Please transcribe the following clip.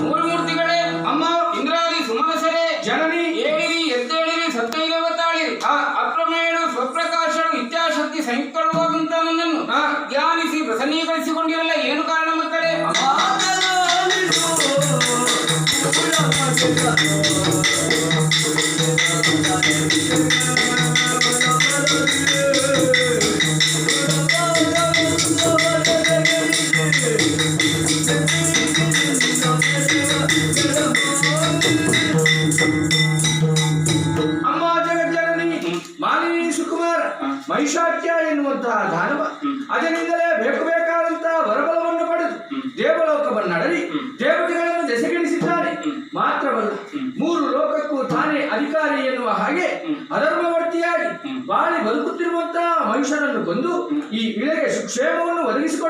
ಮೂರ್ತಿಗಳೇ ಅಮ್ಮ ಇಂದ್ರಾದಿ ಸುಮನಸರೇ ಜನನಿ ಏಳಿರಿ ಎದ್ದೇಳಿರಿ ಸತ್ತೈರವತ್ತಾಳಿರಿ ಅಪ್ರಮೇಳು ಸ್ವಪ್ರಕಾಶರು ಇಚ್ಛಾಶಕ್ತಿ ಸಂಯುಕ್ತವಾದಂತ ನನ್ನನ್ನು ಧ್ಯಾನಿಸಿ ಪ್ರಸನ್ನೀಕರಿಸಿಕೊಂಡಿರಲ್ಲ ಏನು ಕಾರಣ ಮಕ್ಕಳೇ? ಮಹಿಷಾಖ್ಯ ಎನ್ನುವಂತಹ ದಾನವ ಅದರಿಂದಲೇ ಬೇಕು ಬೇಕಾದಂತಹ ವರಬಲವನ್ನು ಪಡೆದು ದೇವಲೋಕವನ್ನಡರಿ ದೇವತೆಗಳನ್ನು ದೆಸೆಗೆಡಿಸಿದ್ದಾನೆ. ಮಾತ್ರವಲ್ಲ, 3 ಲೋಕಕ್ಕೂ ತಾನೇ ಅಧಿಕಾರಿ ಎನ್ನುವ ಹಾಗೆ ಅಧರ್ಮವರ್ತಿಯಾಗಿ ಬಾಳಿ ಬದುಕುತ್ತಿರುವಂತಹ ಮನುಷ್ಯನನ್ನು ಕೊಂದು ಈ ಇಳೆಗೆ ಸುಕ್ಷೇಮವನ್ನು ಒದಗಿಸಿಕೊಂಡು